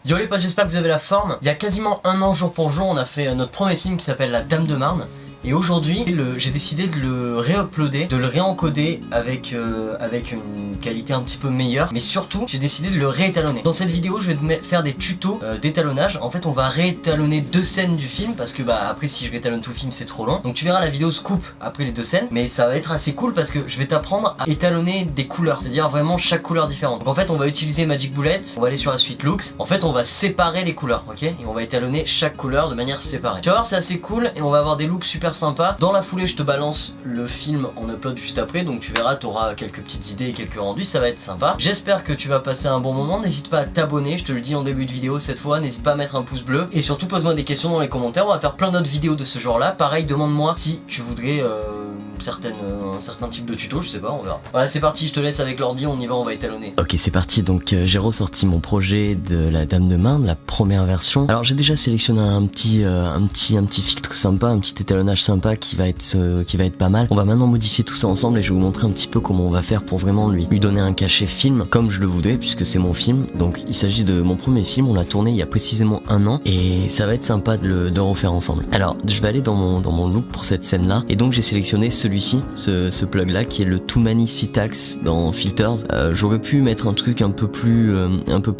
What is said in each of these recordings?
Yo les potes, j'espère que vous avez la forme. Il y a quasiment un an jour pour jour, on a fait notre premier film qui s'appelle La Dame de Marne. Et aujourd'hui, j'ai décidé de le réuploader, de le réencoder avec une qualité un petit peu meilleure. Mais surtout, j'ai décidé de le réétalonner. Dans cette vidéo, je vais faire des tutos d'étalonnage. En fait, on va réétalonner 2 scènes du film parce que après, si je réétalonne tout le film, c'est trop long. Donc tu verras, la vidéo se coupe après les 2 scènes. Mais ça va être assez cool parce que je vais t'apprendre à étalonner des couleurs. C'est-à-dire vraiment chaque couleur différente. Donc en fait, on va utiliser Magic Bullet. On va aller sur la suite Looks. En fait, on va séparer les couleurs, ok? Et on va étalonner chaque couleur de manière séparée. Tu vas voir, c'est assez cool et on va avoir des looks super sympa. Dans la foulée, je te balance le film en upload juste après, donc tu verras, tu auras quelques petites idées et quelques rendus, ça va être sympa. J'espère que tu vas passer un bon moment. N'hésite pas à t'abonner, je te le dis en début de vidéo cette fois, n'hésite pas à mettre un pouce bleu et surtout pose-moi des questions dans les commentaires. On va faire plein d'autres vidéos de ce genre là. Pareil, demande-moi si tu voudrais un certain type de tuto, je sais pas, on verra. Voilà, c'est parti, je te laisse avec l'ordi, on y va, on va étalonner. Ok, c'est parti, donc j'ai ressorti mon projet de la Dame de Marne, la première version. Alors j'ai déjà sélectionné un petit filtre sympa, un petit étalonnage sympa qui va être pas mal. On va maintenant modifier tout ça ensemble et je vais vous montrer un petit peu comment on va faire pour vraiment lui donner un cachet film comme je le voudrais, puisque c'est mon film. Donc il s'agit de mon premier film, on l'a tourné il y a précisément 1 an et ça va être sympa de le refaire ensemble. Alors je vais aller dans mon look pour cette scène là et donc j'ai sélectionné celui-ci, ce plug là qui est le Too Many Syntax dans Filters. J'aurais pu mettre un truc un peu plus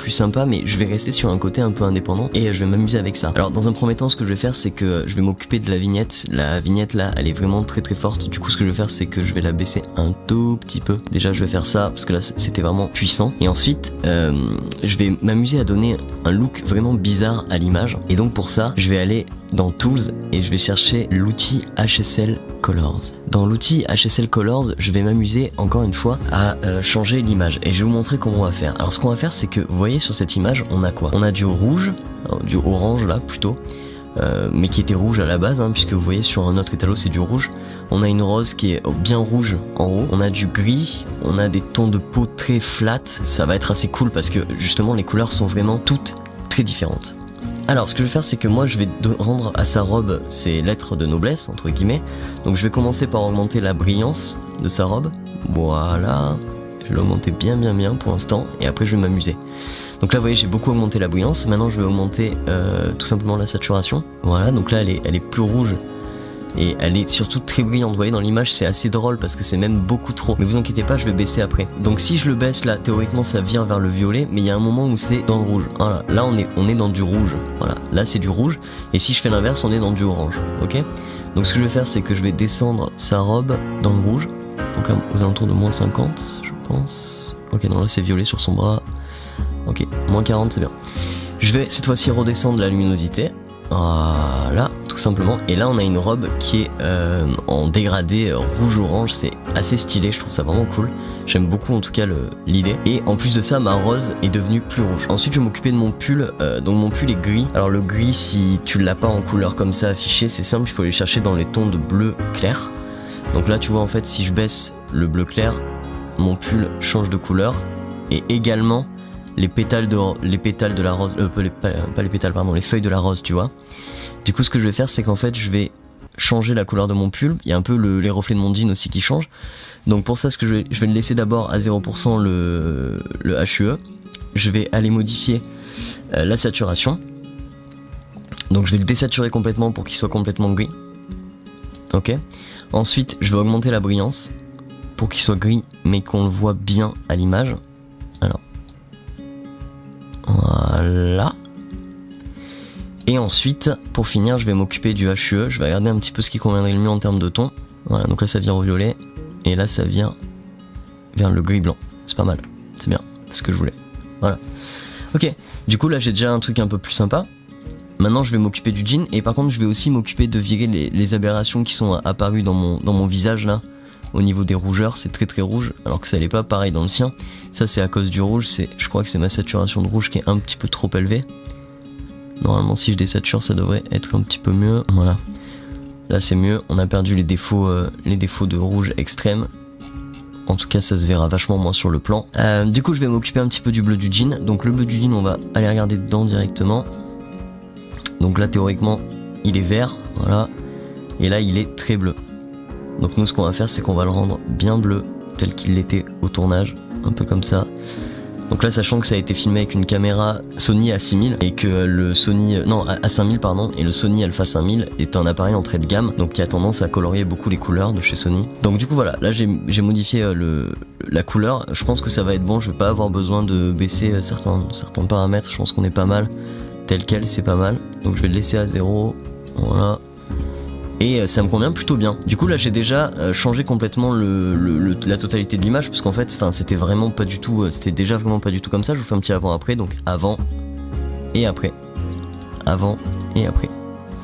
sympa, mais je vais rester sur un côté un peu indépendant et je vais m'amuser avec ça. Alors dans un premier temps, ce que je vais faire, c'est que je vais m'occuper de la vignette. La vignette là, elle est vraiment très forte. Du coup, ce que je vais faire, c'est que je vais la baisser un tout petit peu. Déjà, je vais faire ça parce que là, c'était vraiment puissant. Et ensuite, je vais m'amuser à donner un look vraiment bizarre à l'image. Et donc pour ça, je vais aller dans Tools et je vais chercher l'outil HSL Colors. Dans l'outil HSL Colors, je vais m'amuser encore une fois à changer l'image et je vais vous montrer comment on va faire. Alors ce qu'on va faire, c'est que vous voyez sur cette image, on a quoi? On a du rouge, du orange là plutôt, mais qui était rouge à la base, puisque vous voyez sur un autre étalon c'est du rouge. On a une rose qui est bien rouge en haut, on a du gris, on a des tons de peau très flat. Ça va être assez cool parce que justement les couleurs sont vraiment toutes très différentes. Alors ce que je vais faire, c'est que moi je vais rendre à sa robe ses lettres de noblesse entre guillemets. Donc je vais commencer par augmenter la brillance de sa robe. Voilà, je vais l'augmenter bien pour l'instant et après je vais m'amuser. Donc là vous voyez, j'ai beaucoup augmenté la brillance. Maintenant je vais augmenter tout simplement la saturation. Voilà, donc là elle est plus rouge et elle est surtout très brillante. Vous voyez dans l'image, c'est assez drôle parce que c'est même beaucoup trop. Mais vous inquiétez pas, je vais baisser après. Donc si je le baisse là, théoriquement ça vire vers le violet, mais il y a un moment où c'est dans le rouge. Voilà, là on est dans du rouge. Voilà, là c'est du rouge. Et si je fais l'inverse, on est dans du orange. Ok. Donc ce que je vais faire, c'est que je vais descendre sa robe dans le rouge. Donc aux alentours de moins 50, je pense. Ok, non là c'est violet sur son bras. Ok, moins 40 c'est bien. Je vais cette fois-ci redescendre la luminosité. Voilà, tout simplement. Et là on a une robe qui est en dégradé rouge-orange. C'est assez stylé, je trouve ça vraiment cool. J'aime beaucoup en tout cas l'idée. Et en plus de ça, ma rose est devenue plus rouge. Ensuite je vais m'occuper de mon pull. Donc mon pull est gris. Alors le gris, si tu l'as pas en couleur comme ça affiché, c'est simple, il faut aller chercher dans les tons de bleu clair. Donc là tu vois en fait, si je baisse le bleu clair, mon pull change de couleur. Et également les pétales de la rose, pas les pétales pardon, les feuilles de la rose, tu vois. Du coup ce que je vais faire, c'est qu'en fait je vais changer la couleur de mon pull. Il y a un peu les reflets de mon jean aussi qui changent. Donc pour ça, ce que je vais le laisser d'abord à 0% le HUE. Je vais aller modifier la saturation. Donc je vais le désaturer complètement pour qu'il soit complètement gris. Ok. Ensuite je vais augmenter la brillance pour qu'il soit gris mais qu'on le voit bien à l'image. Alors voilà. Et ensuite, pour finir, je vais m'occuper du HUE. Je vais regarder un petit peu ce qui conviendrait le mieux en termes de ton. Voilà, donc là ça vient au violet. Et là ça vient vers le gris blanc. C'est pas mal, c'est bien, c'est ce que je voulais. Voilà. Ok, du coup là j'ai déjà un truc un peu plus sympa. Maintenant je vais m'occuper du jean. Et par contre je vais aussi m'occuper de virer les aberrations qui sont apparues dans mon visage là. Au niveau des rougeurs, c'est très rouge, alors que ça l'est pas pareil dans le sien. Ça c'est à cause du rouge, je crois que c'est ma saturation de rouge qui est un petit peu trop élevée. Normalement si je désature ça devrait être un petit peu mieux. Voilà, là c'est mieux, on a perdu les défauts de rouge extrême. En tout cas ça se verra vachement moins sur le plan. Du coup je vais m'occuper un petit peu du bleu du jean. Donc le bleu du jean, on va aller regarder dedans directement. Donc là théoriquement il est vert, voilà. Et là il est très bleu. Donc nous ce qu'on va faire, c'est qu'on va le rendre bien bleu, tel qu'il l'était au tournage, un peu comme ça. Donc là, sachant que ça a été filmé avec une caméra Sony A6000 et que le Sony, non A5000 pardon, et le Sony Alpha 5000 est un appareil entrée de gamme, donc qui a tendance à colorier beaucoup les couleurs de chez Sony. Donc du coup voilà, là j'ai modifié la couleur. Je pense que ça va être bon. Je vais pas avoir besoin de baisser certains paramètres. Je pense qu'on est pas mal. Tel quel, c'est pas mal. Donc je vais le laisser à 0. Voilà. Et ça me convient plutôt bien. Du coup là j'ai déjà changé complètement la totalité de l'image, parce qu'en fait c'était vraiment pas du tout, c'était déjà vraiment pas du tout comme ça. Je vous fais un petit avant après, donc avant et après, avant et après,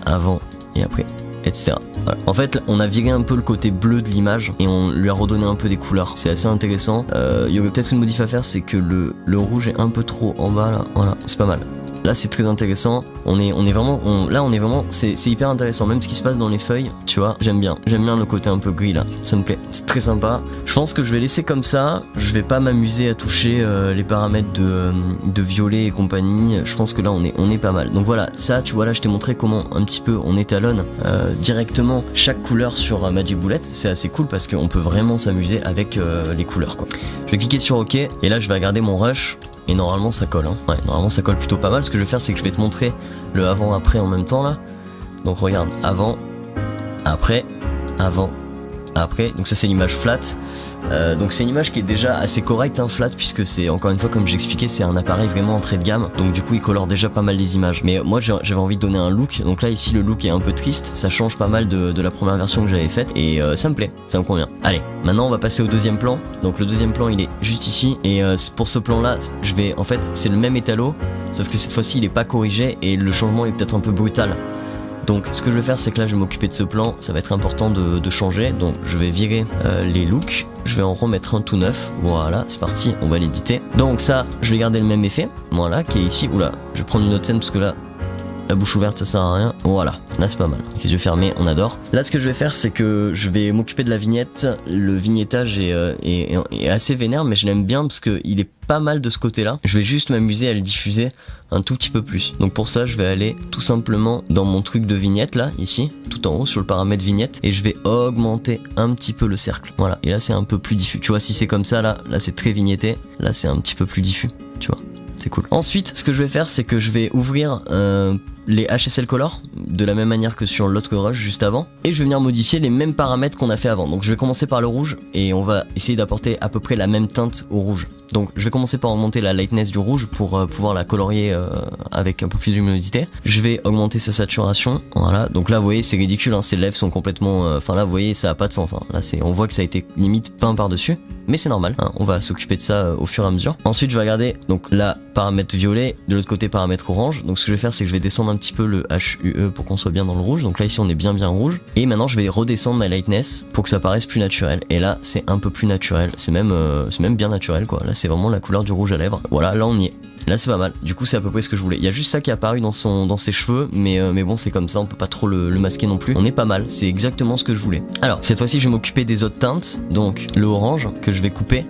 avant et après, etc. Voilà. En fait on a viré un peu le côté bleu de l'image et on lui a redonné un peu des couleurs. C'est assez intéressant. Il y aurait peut-être une modif à faire, c'est que le rouge est un peu trop en bas là. Voilà, c'est pas mal. Là c'est très intéressant, on est vraiment, c'est hyper intéressant, même ce qui se passe dans les feuilles, tu vois, j'aime bien le côté un peu gris là, ça me plaît, c'est très sympa. Je pense que je vais laisser comme ça, je vais pas m'amuser à toucher les paramètres de violet et compagnie. Je pense que là on est pas mal. Donc voilà, ça tu vois là je t'ai montré comment un petit peu on étalonne directement chaque couleur sur Magic Bullet. C'est assez cool parce qu'on peut vraiment s'amuser avec les couleurs quoi. Je vais cliquer sur OK et là je vais regarder mon rush. Et normalement ça colle, hein. Ouais, normalement ça colle plutôt pas mal. Ce que je vais faire c'est que je vais te montrer le avant-après en même temps là. Donc regarde, avant, après, avant, après. Donc ça c'est l'image flat. Donc c'est une image qui est déjà assez correcte, hein, flat, puisque c'est, encore une fois comme j'expliquais, c'est un appareil vraiment entrée de gamme. Donc du coup il colore déjà pas mal les images. Mais moi j'avais envie de donner un look. Donc là ici le look est un peu triste. Ça change pas mal de la première version que j'avais faite. Et ça me plaît, ça me convient. Allez, maintenant on va passer au deuxième plan. Donc le deuxième plan il est juste ici. Et pour ce plan là, en fait c'est le même étalo, sauf que cette fois-ci il est pas corrigé et le changement est peut-être un peu brutal. Donc ce que je vais faire c'est que là je vais m'occuper de ce plan, ça va être important de changer. Donc je vais virer les looks, je vais en remettre un tout neuf. Voilà, c'est parti, on va l'éditer. Donc ça, je vais garder le même effet, voilà, qui est ici. Oula, je vais prendre une autre scène parce que là, la bouche ouverte ça sert à rien. Voilà, là c'est pas mal, avec les yeux fermés, on adore. Là ce que je vais faire c'est que je vais m'occuper de la vignette. Le vignettage est assez vénère, mais je l'aime bien parce qu'il est pas mal de ce côté là. Je vais juste m'amuser à le diffuser un tout petit peu plus. Donc pour ça je vais aller tout simplement dans mon truc de vignette là, ici, tout en haut sur le paramètre vignette, et je vais augmenter un petit peu le cercle. Voilà, et là c'est un peu plus diffus. Tu vois, si c'est comme ça là c'est très vignetté, là c'est un petit peu plus diffus, tu vois. C'est cool. Ensuite, ce que je vais faire, c'est que je vais ouvrir les HSL Color de la même manière que sur l'autre rush juste avant, et je vais venir modifier les mêmes paramètres qu'on a fait avant. Donc je vais commencer par le rouge et on va essayer d'apporter à peu près la même teinte au rouge. Donc je vais commencer par augmenter la lightness du rouge pour pouvoir la colorier avec un peu plus de luminosité. Je vais augmenter sa saturation. Voilà, donc là vous voyez c'est ridicule, hein, ses lèvres sont complètement... Enfin là vous voyez ça a pas de sens, hein. Là on voit que ça a été limite peint par dessus. Mais c'est normal, hein, on va s'occuper de ça au fur et à mesure. Ensuite je vais regarder donc là paramètre violet, de l'autre côté paramètre orange. Donc ce que je vais faire c'est que je vais descendre un petit peu le HUE pour qu'on soit bien dans le rouge. Donc là ici on est bien rouge. Et maintenant je vais redescendre ma lightness pour que ça paraisse plus naturel. Et là c'est un peu plus naturel, c'est même bien naturel quoi. Là c'est vraiment la couleur du rouge à lèvres. Voilà, là on y est. Là c'est pas mal, du coup c'est à peu près ce que je voulais. Il y a juste ça qui est apparu dans ses cheveux, mais bon c'est comme ça, on peut pas trop le masquer non plus. On est pas mal, c'est exactement ce que je voulais. Alors cette fois-ci je vais m'occuper des autres teintes, donc le orange que je vais couper.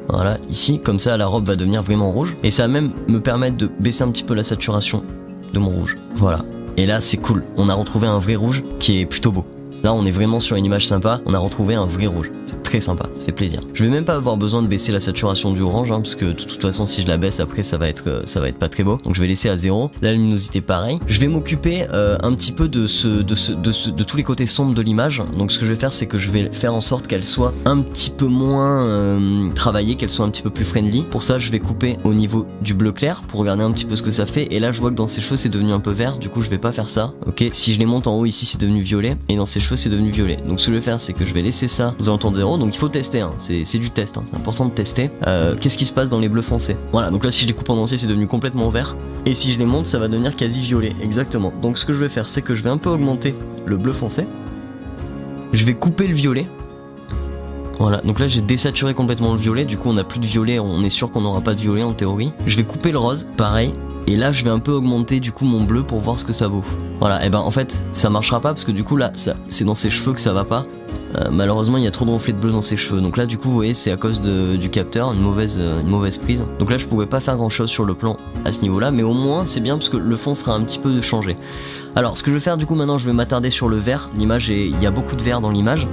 Voilà, ici, comme ça la robe va devenir vraiment rouge. Et ça va même me permettre de baisser un petit peu la saturation de mon rouge. Voilà, et là c'est cool, on a retrouvé un vrai rouge qui est plutôt beau. Là on est vraiment sur une image sympa, on a retrouvé un vrai rouge. C'est très sympa, ça fait plaisir. Je vais même pas avoir besoin de baisser la saturation du orange, hein, parce que de toute façon si je la baisse après ça va être pas très beau. Donc je vais laisser à 0. La luminosité pareil. Je vais m'occuper un petit peu de tous les côtés sombres de l'image. Donc ce que je vais faire c'est que je vais faire en sorte qu'elle soit un petit peu moins travaillée, qu'elle soit un petit peu plus friendly. Pour ça je vais couper au niveau du bleu clair pour regarder un petit peu ce que ça fait. Et là je vois que dans ses cheveux c'est devenu un peu vert, du coup je vais pas faire ça. Ok, si je les monte en haut ici c'est devenu violet, et dans ses cheveux c'est devenu violet. Donc ce que je vais faire c'est que je vais laisser ça aux alentours de 0. Donc il faut tester, hein. C'est du test, hein. C'est important de tester. Qu'est-ce qui se passe dans les bleus foncés? Voilà, donc là si je les coupe en entier c'est devenu complètement vert, et si je les monte ça va devenir quasi violet, exactement. Donc ce que je vais faire c'est que je vais un peu augmenter le bleu foncé, je vais couper le violet. Voilà, donc là j'ai désaturé complètement le violet, du coup on n'a plus de violet, on est sûr qu'on n'aura pas de violet en théorie. Je vais couper le rose, pareil, et là je vais un peu augmenter du coup mon bleu pour voir ce que ça vaut. Voilà, et ben en fait ça marchera pas parce que du coup là c'est dans ses cheveux que ça va pas. Malheureusement il y a trop de reflets de bleu dans ses cheveux. Donc là du coup vous voyez c'est à cause du capteur, une mauvaise prise. Donc là je pouvais pas faire grand chose sur le plan à ce niveau là, mais au moins c'est bien parce que le fond sera un petit peu changé. Alors ce que je vais faire du coup maintenant, je vais m'attarder sur le vert. L'image, il y a beaucoup de vert dans l'image,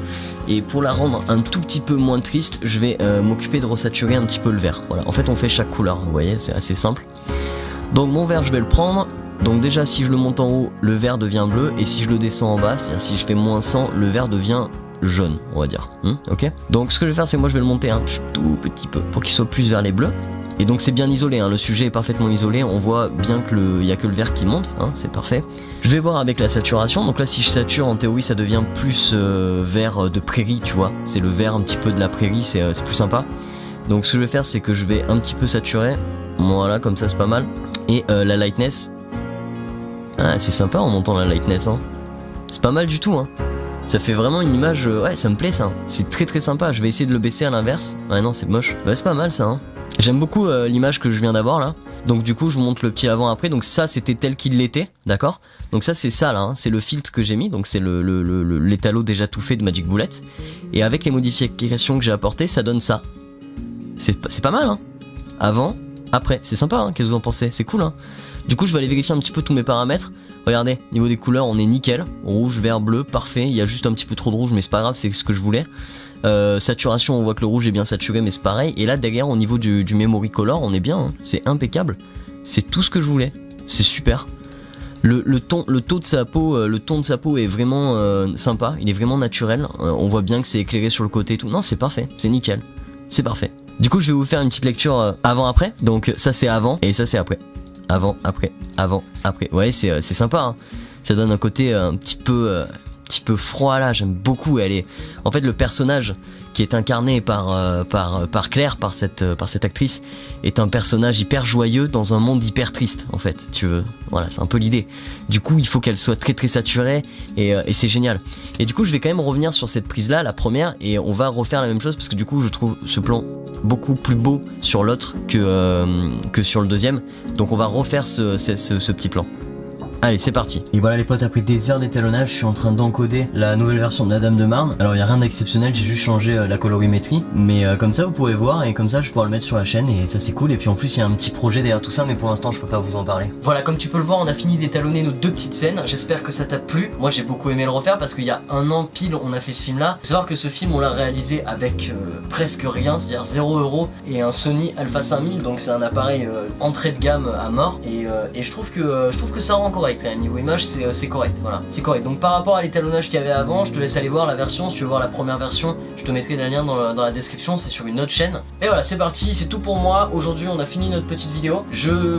et pour la rendre un tout petit peu moins triste, je vais m'occuper de resaturer un petit peu le vert. Voilà, en fait on fait chaque couleur, vous voyez, c'est assez simple. Donc mon vert je vais le prendre. Donc déjà si je le monte en haut, le vert devient bleu, et si je le descends en bas, c'est-à-dire si je fais -100, le vert devient jaune, on va dire. Ok. Donc ce que je vais faire, c'est que moi je vais le monter un tout petit peu pour qu'il soit plus vers les bleus. Et donc c'est bien isolé, hein, le sujet est parfaitement isolé, on voit bien que y a que le vert qui monte, hein, c'est parfait. Je vais voir avec la saturation, donc là si je sature en théorie ça devient plus vert de prairie, tu vois. C'est le vert un petit peu de la prairie, c'est plus sympa. Donc ce que je vais faire, c'est que je vais un petit peu saturer, voilà, comme ça c'est pas mal. Et la lightness, ah, c'est sympa en montant la lightness, hein. C'est pas mal du tout, hein. Ça fait vraiment une image, ouais ça me plaît ça, c'est très très sympa. Je vais essayer de le baisser à l'inverse, ouais non c'est moche, bah c'est pas mal ça, hein. J'aime beaucoup l'image que je viens d'avoir là. Donc du coup je vous montre le petit avant après. Donc ça c'était tel qu'il l'était, d'accord. Donc ça c'est ça là, hein. C'est le filtre que j'ai mis. Donc c'est l'étalo déjà tout fait de Magic Bullet. Et avec les modifications que j'ai apportées, ça donne ça. C'est pas mal, hein. Avant, après, c'est sympa, hein. Qu'est-ce que vous en pensez? C'est cool, hein. Du coup je vais aller vérifier un petit peu tous mes paramètres. Regardez, niveau des couleurs on est nickel. Rouge, vert, bleu, parfait. Il y a juste un petit peu trop de rouge mais c'est pas grave, c'est ce que je voulais. Saturation, on voit que le rouge est bien saturé mais c'est pareil. Et là derrière au niveau du memory color on est bien, hein. C'est impeccable. C'est tout ce que je voulais. C'est super. Le ton de sa peau est vraiment sympa. Il est vraiment naturel. On voit bien que c'est éclairé sur le côté et tout. Non c'est parfait, c'est nickel. C'est parfait. Du coup je vais vous faire une petite lecture avant-après. Donc ça c'est avant et ça c'est après. Avant, après, avant, après. Ouais c'est sympa, hein. Ça donne un côté un petit peu froid là, j'aime beaucoup. Elle est, en fait le personnage qui est incarné par Claire, par cette actrice, est un personnage hyper joyeux dans un monde hyper triste en fait, tu veux. Voilà, c'est un peu l'idée. Du coup il faut qu'elle soit très très saturée et c'est génial. Et du coup je vais quand même revenir sur cette prise là, la première, et on va refaire la même chose parce que du coup je trouve ce plan beaucoup plus beau sur l'autre que sur le deuxième. Donc on va refaire ce petit plan. Allez c'est parti. Et voilà les potes, après des heures d'étalonnage, je suis en train d'encoder la nouvelle version de la Dame de Marne. Alors il y a rien d'exceptionnel, j'ai juste changé la colorimétrie, mais comme ça vous pourrez voir, et comme ça je pourrai le mettre sur la chaîne, et ça c'est cool. Et puis en plus il y a un petit projet derrière tout ça, mais pour l'instant je peux pas vous en parler. Voilà, comme tu peux le voir, on a fini d'étalonner nos deux petites scènes. J'espère que ça t'a plu. Moi j'ai beaucoup aimé le refaire parce qu'il y a un an pile on a fait ce film là. Faut savoir que ce film on l'a réalisé avec presque rien, c'est-à-dire 0€ et un Sony Alpha 5000, donc c'est un appareil entrée de gamme à mort, et je trouve que ça rend correct. Niveau image c'est correct, voilà, c'est correct. Donc par rapport à l'étalonnage qu'il y avait avant, je te laisse aller voir la version. Si tu veux voir la première version, je te mettrai le lien dans la description, c'est sur une autre chaîne. Et voilà, c'est parti, c'est tout pour moi. Aujourd'hui on a fini notre petite vidéo.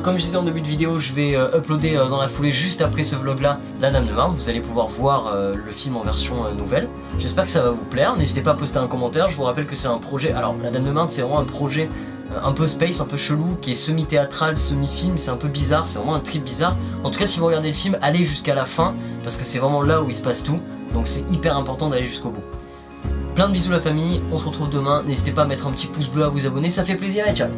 Comme je disais en début de vidéo, je vais uploader dans la foulée juste après ce vlog là la Dame de Marne. Vous allez pouvoir voir le film en version nouvelle. J'espère que ça va vous plaire, n'hésitez pas à poster un commentaire. Je vous rappelle que c'est un projet, alors la Dame de Marne c'est vraiment un projet un peu space, un peu chelou, qui est semi-théâtral, semi-film, c'est un peu bizarre, c'est vraiment un trip bizarre. En tout cas si vous regardez le film, allez jusqu'à la fin, parce que c'est vraiment là où il se passe tout, donc c'est hyper important d'aller jusqu'au bout. Plein de bisous la famille, on se retrouve demain, n'hésitez pas à mettre un petit pouce bleu, à vous abonner, ça fait plaisir et ciao.